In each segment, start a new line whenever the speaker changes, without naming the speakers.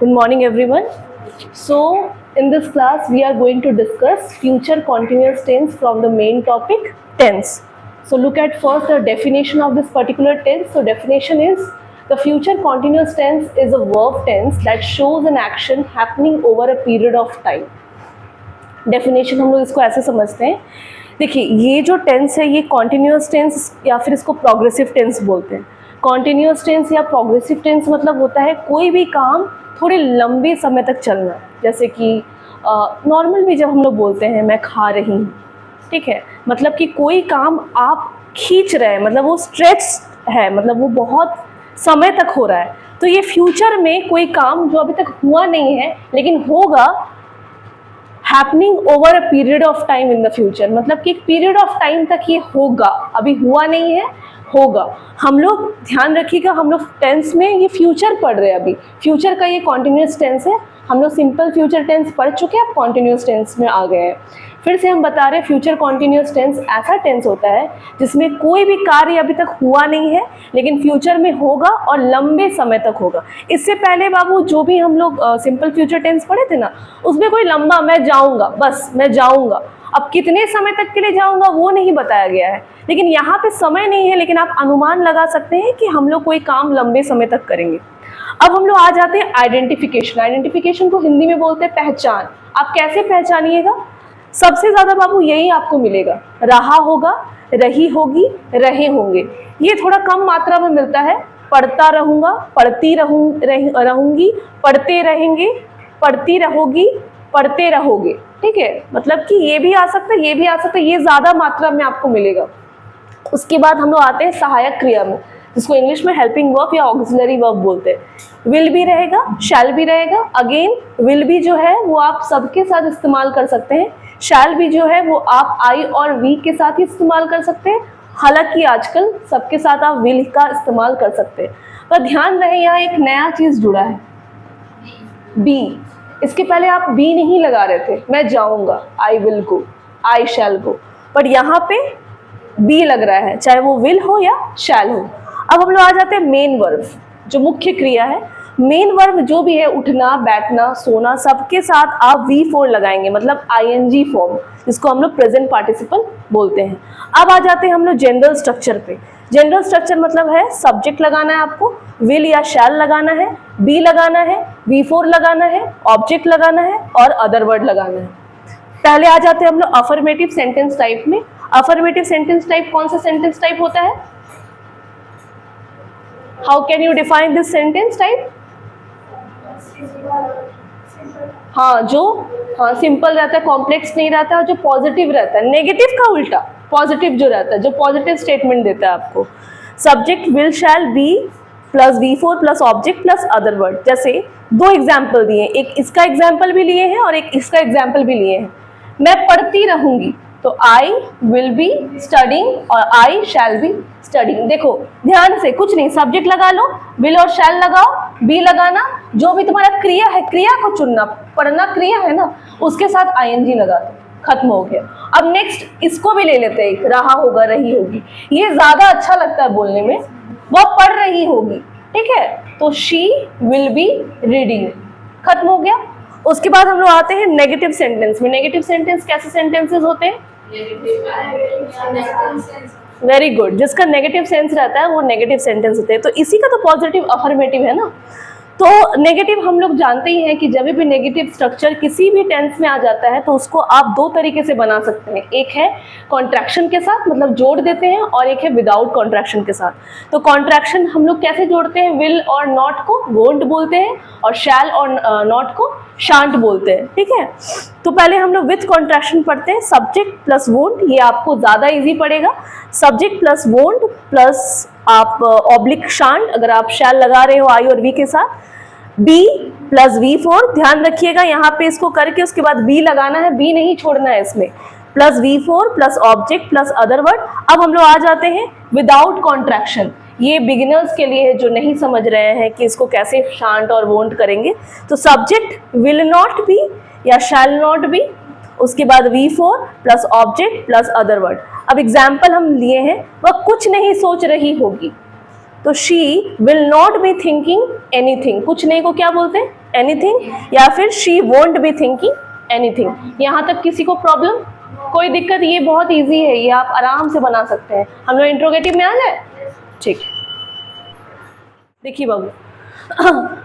Good morning, everyone. So, in this class, we are going to discuss future continuous tense from the main topic, tense. So, look at first the definition of this particular tense. So, definition is the future continuous tense is a verb tense that shows an action happening over a period of time. Definition हम लोग इसको ऐसे समझते हैं, देखिए ये जो tense है ये कॉन्टिन्यूस टेंस या फिर इसको प्रोग्रेसिव टेंस बोलते हैं। कॉन्टिन्यूस टेंस या प्रोग्रेसिव टेंस मतलब होता है कोई भी काम थोड़े लंबे समय तक चलना, जैसे कि नॉर्मल भी जब हम लोग बोलते हैं मैं खा रही हूँ, ठीक है, मतलब कि कोई काम आप खींच रहे हैं, मतलब वो स्ट्रेच है, मतलब वो बहुत समय तक हो रहा है। तो ये फ्यूचर में कोई काम जो अभी तक हुआ नहीं है लेकिन होगा, happening over a period of time in the future, मतलब कि एक पीरियड ऑफ टाइम तक ये होगा, अभी हुआ नहीं है, होगा। हम लोग ध्यान रखिएगा, हम लोग टेंस में ये फ्यूचर पढ़ रहे हैं, अभी फ्यूचर का ये कॉन्टिन्यूस टेंस है। हम लोग सिंपल फ्यूचर टेंस पढ़ चुके हैं, अब कॉन्टिन्यूस टेंस में आ गए हैं। फिर से हम बता रहे हैं फ्यूचर कॉन्टिन्यूस टेंस ऐसा टेंस होता है जिसमें कोई भी कार्य अभी तक हुआ नहीं है लेकिन फ्यूचर में होगा और लंबे समय तक होगा। इससे पहले बाबू जो भी हम लोग सिंपल फ्यूचर टेंस पढ़े थे ना, उसमें कोई लंबा मैं जाऊंगा, बस मैं जाऊंगा, अब कितने समय तक के लिए जाऊंगा वो नहीं बताया गया है, लेकिन यहाँ पे समय नहीं है, लेकिन आप अनुमान लगा सकते हैं कि हम लोग कोई काम लंबे समय तक करेंगे। अब हम लोग आ जाते हैं आइडेंटिफिकेशन। आइडेंटिफिकेशन को हिंदी में बोलते हैं पहचान। आप कैसे पहचानिएगा? सबसे ज्यादा बाबू यही आपको मिलेगा, रहा होगा, रही होगी, रहे होंगे। ये थोड़ा कम मात्रा में मिलता है, पढ़ता रहूंगा, पढ़ती रहूंगी, पढ़ते रहेंगे, पढ़ती रहोगी, पढ़ते रहोगे, ठीक है, मतलब कि ये भी आ सकता है, ये भी आ सकता है, ये ज्यादा मात्रा में आपको मिलेगा। उसके बाद हम लोग आते हैं सहायक क्रिया में, जिसको इंग्लिश में हेल्पिंग वर्ब या ऑक्सिलरी वर्ब बोलते हैं। विल भी रहेगा, शैल भी रहेगा। अगेन विल भी जो है वो आप सबके साथ इस्तेमाल कर सकते हैं, शैल भी जो है वो आप आई और वी के साथ ही इस्तेमाल कर सकते हैं, हालांकि आजकल सबके साथ आप विल का इस्तेमाल कर सकते हैं। पर ध्यान रहे यहाँ एक नया चीज जुड़ा है, बी। इसके पहले आप बी नहीं लगा रहे थे, मैं जाऊंगा, आई विल गो, आई शैल गो, पर यहाँ पे बी लग रहा है, चाहे वो विल हो या शैल हो। अब हम लोग आ जाते हैं मेन वर्ब, जो मुख्य क्रिया है। मेन वर्ब जो भी है, उठना, बैठना, सोना, सबके साथ आप V4 लगाएंगे, मतलब ING फॉर्म, जिसको हम लोग प्रेजेंट पार्टिसिपल बोलते हैं। अब आ जाते हैं हम लोग जनरल स्ट्रक्चर पे। जनरल स्ट्रक्चर मतलब है सब्जेक्ट लगाना है आपको, विल या शैल लगाना है, बी लगाना है, V4 लगाना है, ऑब्जेक्ट लगाना है और अदर वर्ड लगाना है। पहले आ जाते हैं हम लोग अफर्मेटिव सेंटेंस टाइप में। अफर्मेटिव सेंटेंस टाइप कौन सा सेंटेंस टाइप होता है? How can you define this sentence type? हाँ, जो सिंपल रहता है, कॉम्प्लेक्स नहीं रहता है, जो पॉजिटिव रहता है, नेगेटिव का उल्टा पॉजिटिव जो रहता है, जो पॉजिटिव स्टेटमेंट देता है आपको। Subject will shall be plus V4 plus object plus other word. जैसे दो एग्जाम्पल दिए, एक इसका एग्जाम्पल भी लिए हैं और एक इसका एग्जाम्पल भी लिए हैं। मैं पढ़ती रहूंगी, तो आई विल बी स्टडिंग और आई शैल बी स्टडिंग। देखो ध्यान से, कुछ नहीं, सब्जेक्ट लगा लो, विल और शैल लगाओ, बी लगाना, जो भी तुम्हारा क्रिया है, क्रिया को चुनना, पढ़ना क्रिया है ना, उसके साथ ING लगा दो, खत्म हो गया। अब नेक्स्ट इसको भी ले लेते हैं, रहा होगा, रही होगी, ये ज्यादा अच्छा लगता है बोलने में, वह पढ़ रही होगी, ठीक है, तो शी विल बी रीडिंग, खत्म हो गया। उसके बाद हम लोग आते हैं नेगेटिव सेंटेंस में। नेगेटिव सेंटेंस कैसे सेंटेंसेस होते हैं? वेरी गुड, जिसका नेगेटिव सेंस रहता है वो नेगेटिव सेंटेंस होते हैं। तो इसी का तो पॉजिटिव अफर्मेटिव है ना। तो नेगेटिव हम लोग जानते ही हैं कि जब भी नेगेटिव स्ट्रक्चर किसी भी टेंस में आ जाता है तो उसको आप दो तरीके से बना सकते हैं, एक है कॉन्ट्रैक्शन के साथ, मतलब जोड़ देते हैं, और एक है विदाउट कॉन्ट्रैक्शन के साथ। तो कॉन्ट्रैक्शन हम लोग कैसे जोड़ते हैं? विल और नॉट को वोंट बोलते हैं और शैल और नॉट को शांट बोलते हैं, ठीक है। तो पहले हम लोग विथ कॉन्ट्रैक्शन पढ़ते हैं, सब्जेक्ट प्लस वोंट, ये आपको ज्यादा इजी पड़ेगा। सब्जेक्ट प्लस वोंट प्लस आप ऑब्लिक शांट, अगर आप शैल लगा रहे हो आई और वी के साथ, बी प्लस V4, ध्यान रखिएगा यहाँ पे इसको करके उसके बाद बी लगाना है, बी नहीं छोड़ना है इसमें, plus V4 plus object plus other word. अब हम लोग आ जाते हैं विदाउट कॉन्ट्रैक्शन। ये बिगिनर्स के लिए है जो नहीं समझ रहे हैं कि इसको कैसे शांट और वोंट करेंगे। तो सब्जेक्ट विल नॉट बी या शैल नॉट बी, उसके बाद V4 plus object plus other word. अब एग्जाम्पल हम लिए हैं, वह कुछ नहीं सोच रही होगी, तो she will not be thinking anything. कुछ नहीं को क्या बोलते हैं? एनीथिंग, या फिर she won't be thinking anything. यहाँ तक किसी को प्रॉब्लम, कोई दिक्कत? ये बहुत इजी है, ये आप आराम से बना सकते हैं। हम लोग इंट्रोगेटिव में आ जाए, ठीक। देखिए बाबू,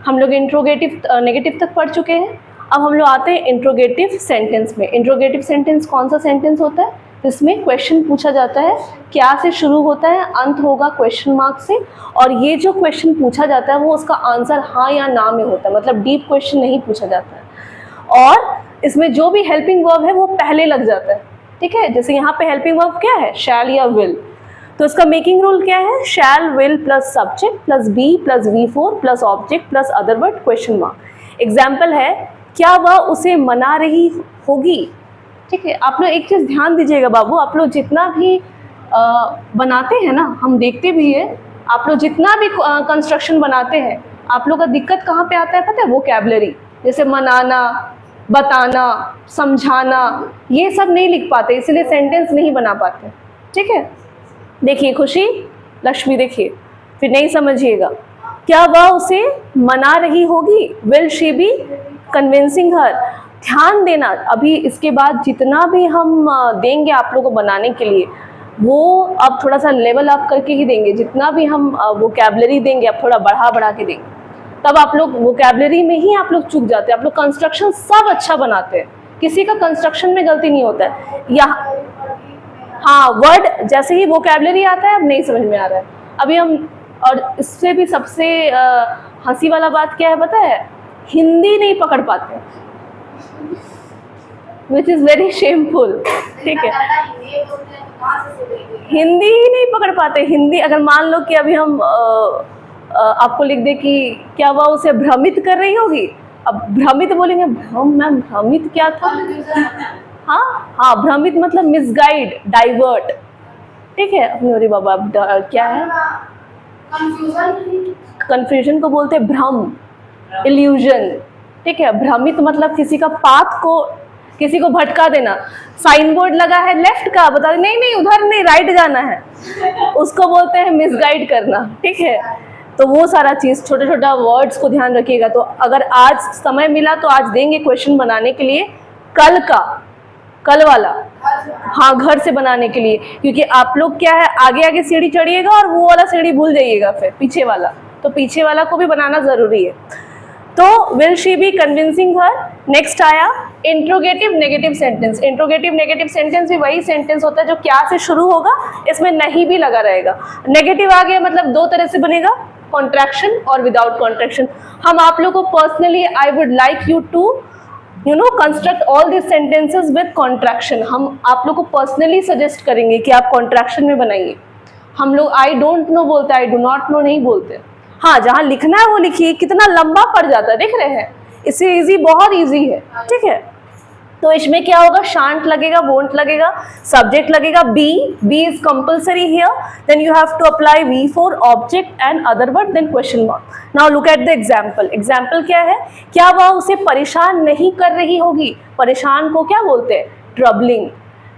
हम लोग इंट्रोगेटिव नेगेटिव तक पढ़ चुके हैं। अब हम लोग आते हैं इंट्रोगेटिव सेंटेंस में। इंट्रोगेटिव सेंटेंस कौन सा सेंटेंस होता है जिसमें क्वेश्चन पूछा जाता है, क्या से शुरू होता है, अंत होगा क्वेश्चन मार्क से, और ये जो क्वेश्चन पूछा जाता है वो उसका आंसर हाँ या ना में होता है, मतलब डीप क्वेश्चन नहीं पूछा जाता है। और इसमें जो भी हेल्पिंग वर्ब है वो पहले लग जाता है, ठीक है। जैसे यहाँ पे हेल्पिंग वर्ब क्या है, शैल या विल, तो इसका मेकिंग रूल क्या है, shall will plus subject plus be plus V4 plus object plus other word question mark. Example है, क्या वह उसे मना रही होगी, ठीक है। आप लोग एक चीज़ ध्यान दीजिएगा बाबू, आप लोग जितना भी बनाते हैं ना, हम देखते भी है, आप लोग जितना भी कंस्ट्रक्शन बनाते हैं, आप लोग का दिक्कत कहाँ पे आता है पता है, वोकैबुलरी। जैसे मनाना, बताना, समझाना, ये सब नहीं लिख पाते, इसलिए सेंटेंस नहीं बना पाते, ठीक है। देखिए खुशी, लक्ष्मी, देखिए फिर नहीं समझिएगा, क्या वह उसे मना रही होगी, विल शी बी कन्विंसिंग हर। ध्यान देना, अभी इसके बाद जितना भी हम देंगे आप लोगों को बनाने के लिए, वो अब थोड़ा सा लेवल अप करके ही देंगे। जितना भी हम वोकैबुलरी देंगे अब थोड़ा बढ़ा के देंगे, तब आप लोग वोकैबुलरी में ही आप लोग चूक जाते हैं। आप लोग कंस्ट्रक्शन सब अच्छा बनाते हैं, किसी का कंस्ट्रक्शन में गलती नहीं होता है। यहाँ हाँ, वर्ड जैसे ही वोकैबुलरी आता है अब नहीं समझ में आ रहा है अभी हम। और इससे भी सबसे हंसी वाला बात क्या है पता है, हिंदी नहीं पकड़ पाते, विच इज़ वेरी शेमफुल, ठीक है। हिंदी ही नहीं पकड़ पाते। हिंदी अगर मान लो कि अभी हम आपको लिख दे कि क्या वह उसे भ्रमित कर रही होगी, अब भ्रमित बोलेंगे, मैम भ्रमित क्या था, हाँ भ्रमित मतलब मिसगाइड, डाइवर्ट, ठीक है। अपने अरे बाबा क्या है, कंफ्यूजन को बोलते हैं भ्रम, इल्यूजन, ठीक है। भ्रमित मतलब किसी का पाथ को, किसी को भटका देना। साइन बोर्ड लगा है लेफ्ट का, बता दे नहीं उधर नहीं, राइट जाना है, उसको बोलते हैं मिसगाइड करना, ठीक है। तो वो सारा चीज़, छोटे छोटा वर्ड्स को ध्यान रखिएगा। तो अगर आज समय मिला तो आज देंगे क्वेश्चन बनाने के लिए, कल वाला, हाँ घर से बनाने के लिए, क्योंकि आप लोग क्या है आगे सीढ़ी चढ़िएगा और वो वाला सीढ़ी भूल जाइएगा फिर पीछे वाला, तो पीछे वाला को भी बनाना ज़रूरी है। तो will she be convincing her. Next आया interrogative negative sentence. Interrogative negative sentence भी वही सेंटेंस होता है जो क्या से शुरू होगा, इसमें नहीं भी लगा रहेगा। नेगेटिव आ गया मतलब दो तरह से बनेगा, कॉन्ट्रैक्शन और विदाउट कॉन्ट्रैक्शन। हम आप लोग को personally I would like you to construct all this sentences with contraction. हम आप लोग को पर्सनली सजेस्ट करेंगे कि आप कॉन्ट्रैक्शन में बनाइए। हम लोग आई डोंट नो बोलते, आई डू नॉट नो नहीं बोलते। हाँ, जहाँ लिखना है वो लिखिए। कितना लंबा पड़ जाता है, देख रहे हैं, इससे इजी, बहुत इजी है, ठीक है। तो इसमें क्या होगा, शांत लगेगा, वोंट लगेगा, सब्जेक्ट लगेगा be is compulsory here, then you have to apply V4 object and other word, then question mark. Now look at the example. Example क्या है, क्या वह उसे परेशान नहीं कर रही होगी। परेशान को क्या बोलते हैं, ट्रबलिंग।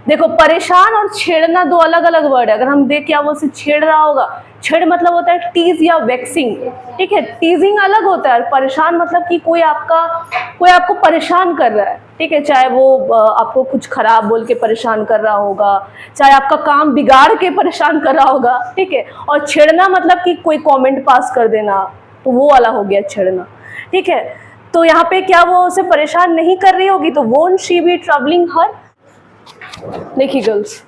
देखो, परेशान और छेड़ना दो अलग अलग वर्ड है। अगर हम देख क्या वो उसे छेड़ रहा होगा, छेड़ मतलब होता है टीज या वेक्सिंग, ठीक है। टीजिंग अलग होता है, परेशान मतलब कि कोई आपको परेशान कर रहा है, ठीक है। चाहे वो आपको कुछ खराब बोल के परेशान कर रहा होगा, चाहे आपका काम बिगाड़ के परेशान कर रहा होगा, ठीक है। और छेड़ना मतलब कि कोई कमेंट पास कर देना, तो वो वाला हो गया छेड़ना, ठीक है। तो यहाँ पे क्या वो उसे परेशान नहीं कर रही होगी, तो वोंट शी बी ट्रबलिंग हर। देखिए गर्ल्स,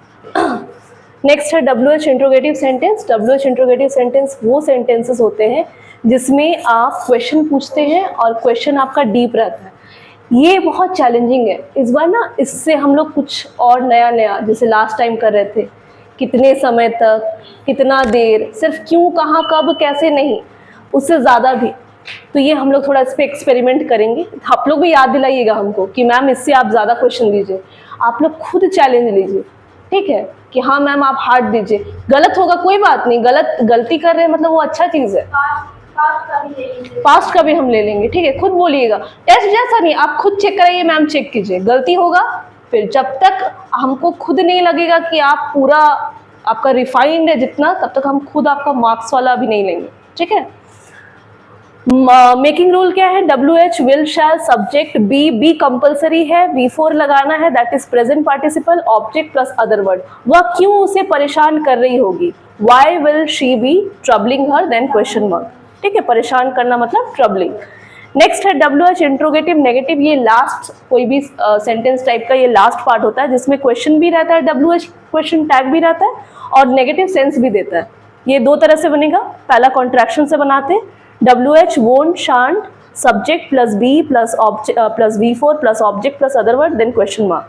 नेक्स्ट है WH interrogative sentence. WH interrogative sentence वो सेंटेंसेस होते हैं जिसमें आप क्वेश्चन पूछते हैं और क्वेश्चन आपका डीप रहता है। ये बहुत चैलेंजिंग है। इस बार ना इससे हम लोग कुछ और नया, जैसे लास्ट टाइम कर रहे थे, कितने समय तक, कितना देर, सिर्फ क्यों, कहाँ, कब, कैसे नहीं, उससे ज़्यादा भी। तो ये हम लोग थोड़ा इस पर एक्सपेरिमेंट करेंगे। आप लोग भी याद दिलाइएगा हमको कि मैम इससे आप ज़्यादा क्वेश्चन दीजिए। आप लोग खुद चैलेंज लीजिए, ठीक है, कि हाँ मैम आप हार्ड दीजिए। गलत होगा कोई बात नहीं, गलती कर रहे हैं मतलब वो अच्छा चीज़ है। पास्ट का भी हम ले लेंगे, ठीक है। खुद बोलिएगा, टेस्ट जैसा नहीं, आप खुद चेक कराइए, मैम चेक कीजिए। गलती होगा फिर, जब तक हमको खुद नहीं लगेगा कि आप पूरा आपका रिफाइंड है जितना, तब तक हम खुद आपका मार्क्स वाला भी नहीं लेंगे, ठीक है। मेकिंग रूल क्या है? WH will shall subject be compulsory है, V4 लगाना है, that is present participle object plus other word. वह क्यों उसे परेशान कर रही होगी? Why will she be troubling her, then question mark. ठीक है, परेशान करना मतलब ट्रबलिंग। नेक्स्ट है WH इंट्रोगेटिव नेगेटिव, ये लास्ट कोई भी सेंटेंस टाइप का ये लास्ट पार्ट होता है जिसमें क्वेश्चन भी रहता है, WH क्वेश्चन टैग भी रहता है और नेगेटिव सेंस भी देता है। ये दो तरह से बनेगा, पहला कॉन्ट्रैक्शन से बनाते हैं, WH won't shan't subject plus B plus object plus V4 plus object plus other word then question mark.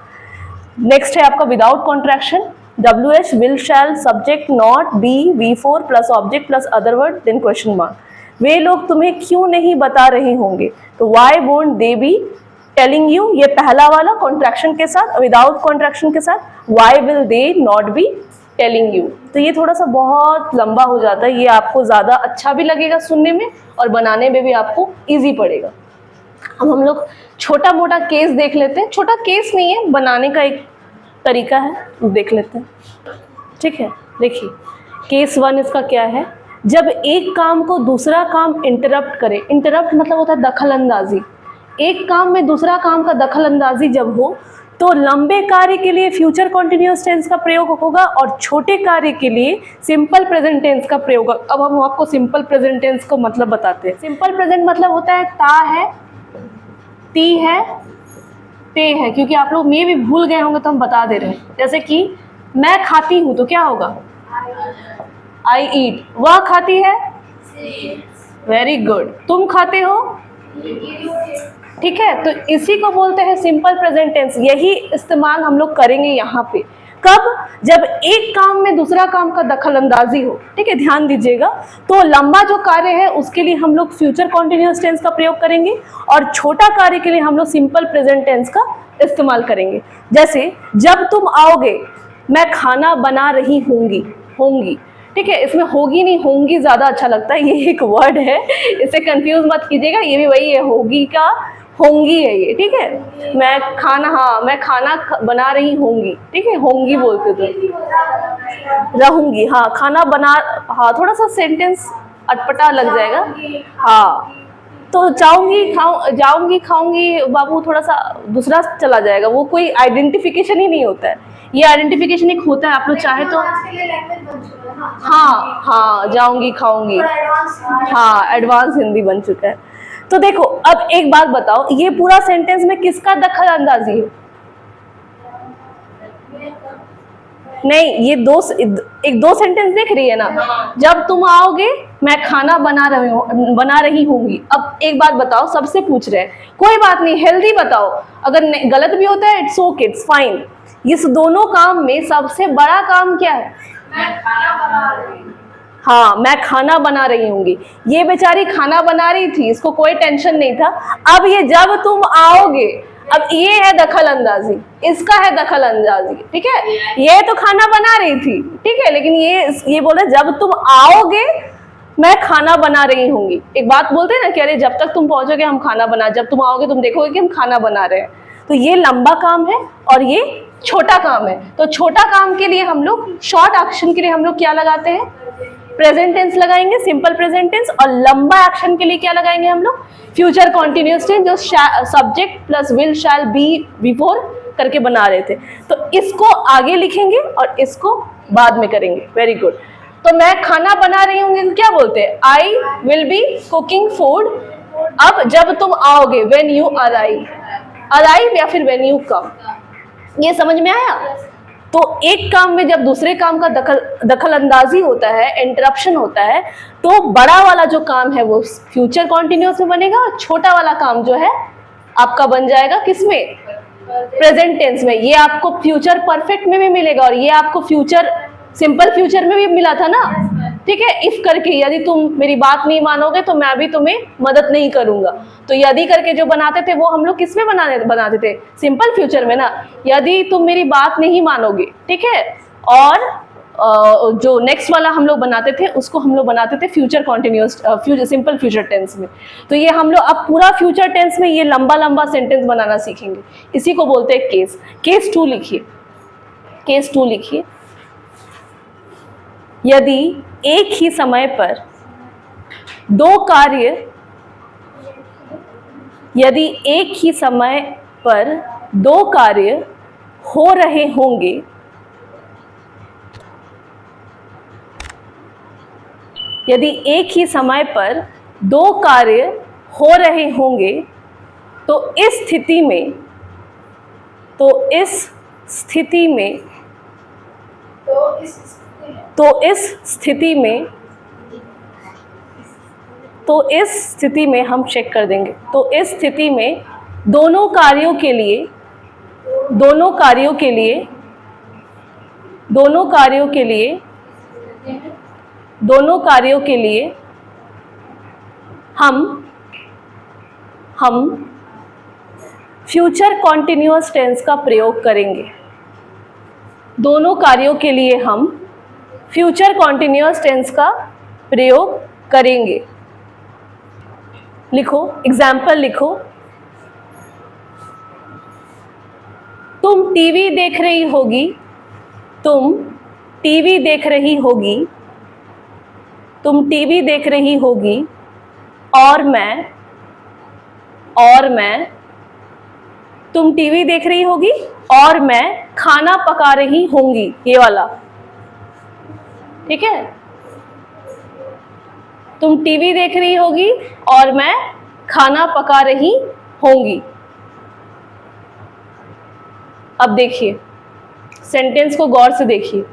Next है आपका without contraction, WH will shall subject not B V4 plus object plus other word then question mark. वे लोग तुम्हें क्यों नहीं बता रहे होंगे, तो why won't they be telling you, ये पहला वाला कॉन्ट्रैक्शन के साथ, विदाउट कॉन्ट्रैक्शन के साथ, why will they not be telling you. तो ये थोड़ा सा बहुत लंबा हो जाता है, ये आपको ज़्यादा अच्छा भी लगेगा सुनने में और बनाने में भी आपको इजी पड़ेगा। अब हम लोग छोटा मोटा केस देख लेते हैं, छोटा केस नहीं है, बनाने का एक तरीका है, देख लेते हैं। ठीक है, देखिए केस 1 इसका क्या है? जब एक काम को दूसरा काम इंटरप्ट करे, इंटरप्ट मतलब होता है दखल अंदाजी, एक काम में दूसरा काम का दखल अंदाजी जब हो तो लंबे कार्य के लिए फ्यूचर कॉन्टिन्यूअस टेंस का प्रयोग होगा और छोटे कार्य के लिए सिंपल प्रेजेंट टेंस का प्रयोग। अब हम आपको सिंपल प्रेजेंट टेंस को मतलब बताते हैं। सिंपल प्रेजेंट मतलब होता है ता है, ती है, ते है, क्योंकि आप लोग मे भी भूल गए होंगे तो हम बता दे रहे हैं। जैसे कि मैं खाती हूँ तो क्या होगा? आई ईट। वह खाती है, वेरी गुड। तुम खाते हो, ठीक है, तो इसी को बोलते हैं सिंपल प्रेजेंट टेंस। यही इस्तेमाल हम लोग करेंगे यहाँ पे। कब? जब एक काम में दूसरा काम का दखल अंदाजी हो। ठीक है, ध्यान दीजिएगा। तो लंबा जो कार्य है उसके लिए हम लोग फ्यूचर कॉन्टिन्यूअस टेंस का प्रयोग करेंगे और छोटा कार्य के लिए हम लोग सिंपल प्रेजेंट टेंस का इस्तेमाल करेंगे। जैसे जब तुम आओगे, मैं खाना बना रही होंगी, होंगी। ठीक है, इसमें होगी नहीं होंगी ज़्यादा अच्छा लगता है, ये एक वर्ड है, इसे कंफ्यूज मत कीजिएगा, ये भी वही है, होगी का होंगी है ये। ठीक है, मैं खाना, हाँ मैं खाना बना रही होंगी। ठीक है, होंगी बोलते थे, रहूंगी, हाँ खाना बना, हाँ थोड़ा सा सेंटेंस अटपटा लग जाएगा। हाँ, तो जाऊंगी खाऊंगी बाबू, थोड़ा सा दूसरा चला जाएगा, वो कोई आइडेंटिफिकेशन ही नहीं होता है। ये आइडेंटिफिकेशन एक होता है, आप लोग चाहे तो हाँ हाँ जाऊंगी खाऊंगी, हाँ एडवांस हिंदी बन चुका है। तो देखो अब एक बात बताओ, ये पूरा सेंटेंस में किसका दखल अंदाजी है? नहीं, ये दो सेंटेंस देख रही है ना, जब तुम आओगे मैं खाना बना रही होंगी। अब एक बात बताओ, सबसे पूछ रहे हैं, कोई बात नहीं हेल्दी बताओ, अगर गलत भी होता है इट्स ओके, इट्स फाइन। इस दोनों काम में सबसे बड़ा काम क्या है? मैं खाना बना रही हूँ। हाँ, मैं खाना बना रही होंगी। ये बेचारी खाना बना रही थी, इसको कोई टेंशन नहीं था। अब ये जब तुम आओगे, अब ये है दखल अंदाजी, इसका है दखल अंदाजी। ठीक है, ये तो खाना बना रही थी, ठीक है, लेकिन ये बोले जब तुम आओगे मैं खाना बना रही होंगी। एक बात बोलते हैं ना कि अरे जब तक तुम पहुंचोगे हम खाना बना, जब तुम आओगे तुम देखोगे कि हम खाना बना रहे हैं। तो ये लंबा काम है और ये छोटा काम है। तो छोटा काम के लिए हम लोग, शॉर्ट एक्शन के लिए हम लोग क्या लगाते हैं? प्रेजेंट टेंस लगाएंगे, सिंपल प्रेजेंट टेंस। और लंबा एक्शन के लिए क्या लगाएंगे हम लोग? फ्यूचर कॉन्टिन्यूअस टेंस, जो subject plus will shall be before करके बना रहे थे। तो इसको आगे लिखेंगे और इसको बाद में करेंगे। Very good. तो मैं खाना बना रही हूँ, क्या बोलते हैं? I will be cooking food. अब जब तुम आओगे, व्हेन यू अराइव या फिर व्हेन यू कम। ये समझ में आया? तो एक काम में जब दूसरे काम का दखल अंदाजी होता है, इंटरप्शन होता है, तो बड़ा वाला जो काम है वो फ्यूचर कॉन्टिन्यूअस में बनेगा और छोटा वाला काम जो है आपका बन जाएगा किसमें? प्रेजेंट टेंस में। ये आपको फ्यूचर परफेक्ट में भी मिलेगा और ये आपको फ्यूचर सिंपल फ्यूचर में भी मिला था ना। ठीक है, इफ करके, यदि तुम मेरी बात नहीं मानोगे तो मैं भी तुम्हें मदद नहीं करूंगा। तो यदि करके जो बनाते थे वो हम लोग किस में बनाते थे? सिंपल फ्यूचर में ना। यदि तुम मेरी बात नहीं मानोगे, ठीक है, और जो नेक्स्ट वाला हम लोग बनाते थे उसको हम लोग बनाते थे future continuous, simple future tense में। तो ये हम लोग अब पूरा फ्यूचर टेंस में ये लंबा लंबा सेंटेंस बनाना सीखेंगे। इसी को बोलते हैं केस। केस 2 लिखिए, केस 2 लिखिए। यदि एक ही समय पर दो कार्य यदि एक ही समय पर दो कार्य हो रहे होंगे, यदि एक ही समय पर दो कार्य हो रहे होंगे तो इस स्थिति में तो इस स्थिति में हम चेक कर देंगे। तो इस स्थिति में दोनों कार्यों के लिए हम फ्यूचर कॉन्टिन्यूअस टेंस का प्रयोग करेंगे। दोनों कार्यों के लिए हम फ्यूचर कॉन्टिन्यूअस टेंस का प्रयोग करेंगे। लिखो, एग्जाम्पल लिखो। तुम टीवी देख रही होगी, तुम टीवी देख रही होगी, तुम टीवी देख रही होगी, और मैं तुम टीवी देख रही होगी और मैं खाना पका रही होंगी, ये वाला, ठीक है। तुम टीवी देख रही होगी और मैं खाना पका रही होंगी। अब देखिए, सेंटेंस को गौर से देखिए।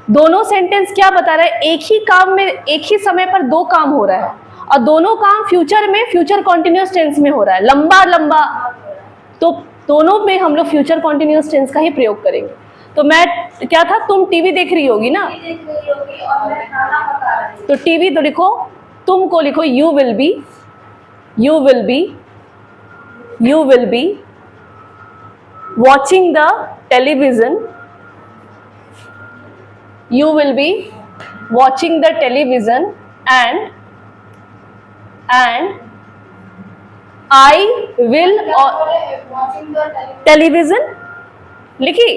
दोनों सेंटेंस क्या बता रहा है? एक ही काम में एक ही समय पर दो काम हो रहा है, और दोनों काम फ्यूचर में फ्यूचर कॉन्टिन्यूअस टेंस में हो रहा है, लंबा लंबा। तो दोनों में हम लोग फ्यूचर कॉन्टिन्यूअस टेंस का ही प्रयोग करेंगे। तो मैं क्या था, तुम टीवी देख रही होगी ना, तो टीवी तो लिखो, तुम को लिखो you will be watching the television, you will be watching the television, and I will watching the television, लिखी,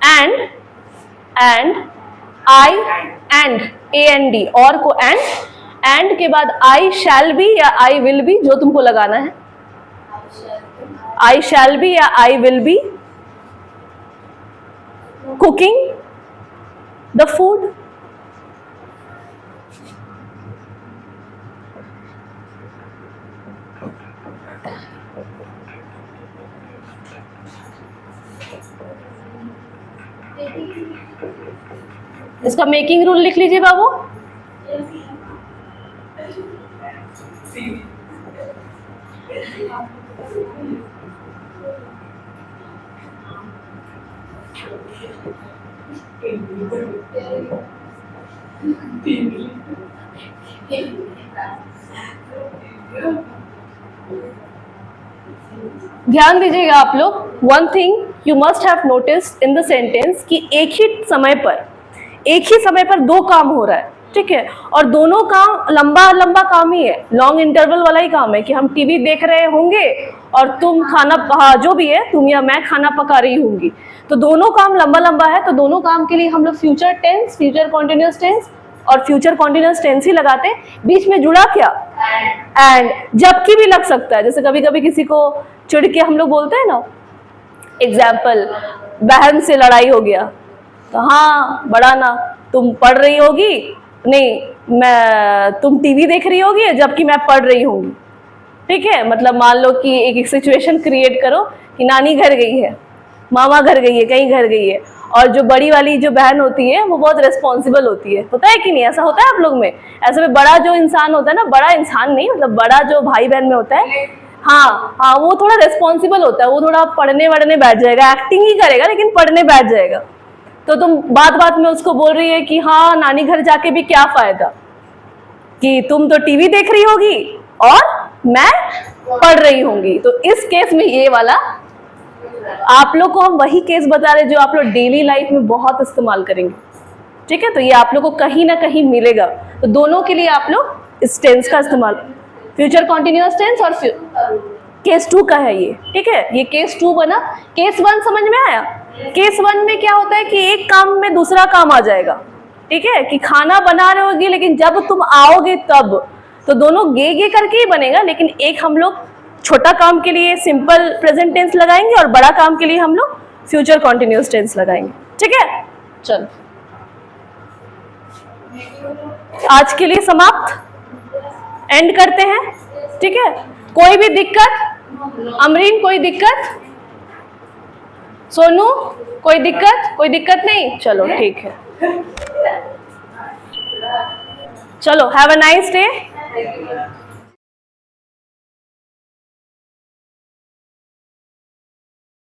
and I and और को and के बाद I shall be या I will be, जो तुमको लगाना है, I shall be या I will be cooking the food. इसका मेकिंग रूल लिख लीजिए बाबू। ध्यान दीजिएगा आप लोग, one thing you must have noticed in the sentence कि एक ही समय पर दो काम हो रहा है, ठीक है, और दोनों काम लंबा काम ही है, लॉन्ग इंटरवल वाला ही काम है कि हम टीवी देख रहे होंगे और तुम खाना, जो भी है, तुम या मैं खाना पका रही होंगी। तो दोनों काम लंबा है, तो दोनों काम के लिए हम लोग future tense, future continuous tense और फ्यूचर कॉन्टिन्यूअस टेंस ही लगाते हैं। बीच में जुड़ा क्या? एंड। जबकि भी लग सकता है, जैसे कभी कभी किसी को चिढ़ के हम लोग बोलते हैं ना, एग्जाम्पल, बहन से लड़ाई हो गया, तो हाँ बड़ा ना, तुम पढ़ रही होगी, नहीं तुम टीवी देख रही होगी जबकि मैं पढ़ रही होंगी, ठीक है। मतलब मान लो कि एक सिचुएशन क्रिएट करो कि नानी घर गई है, मामा घर गई है, कहीं घर गई है, और जो बड़ी वाली जो बहन होती है वो बहुत रिस्पॉन्सिबल होती है, पता है कि नहीं? ऐसा होता है आप लोग में? ऐसे में बड़ा जो इंसान होता है ना, बड़ा इंसान नहीं, मतलब बड़ा जो भाई बहन में होता है, हाँ, वो थोड़ा रिस्पॉन्सिबल होता है, वो थोड़ा पढ़ने वढ़ने बैठ जाएगा, एक्टिंग ही करेगा लेकिन पढ़ने बैठ जाएगा। तो तुम बात में उसको बोल रही है कि हाँ नानी घर जाके भी क्या फायदा, कि तुम तो टीवी देख रही होगी और मैं पढ़ रही होंगी। तो इस केस में ये वाला आप लोग को हम वही केस बता रहे जो आप लोग डेली लाइफ में बहुत इस्तेमाल करेंगे, ठीक है। तो ये आप लोग को कहीं ना कहीं मिलेगा। तो दोनों के लिए आप लोग इस टेंस का इस्तेमाल, फ्यूचर कॉन्टिन्यूअस टेंस और केस 2 का है ये, ठीक है। ये केस 2 बना। केस 1 समझ में आया? केस 1 में क्या होता है कि एक काम में दूसरा काम आ जाएगा, ठीक है, कि खाना बना रहे होगी लेकिन जब तुम आओगे तब, तो दोनों गे करके ही बनेगा, लेकिन एक हम लोग छोटा काम के लिए सिंपल प्रेजेंट टेंस लगाएंगे और बड़ा काम के लिए हम लोग फ्यूचर कॉन्टिन्यूअस टेंस लगाएंगे। ठीक है, चलो आज के लिए समाप्त, एंड करते हैं। ठीक है, कोई भी दिक्कत? अमरीन कोई दिक्कत? सोनू कोई दिक्कत? कोई दिक्कत नहीं, चलो ठीक है, चलो हैव अ नाइस डे।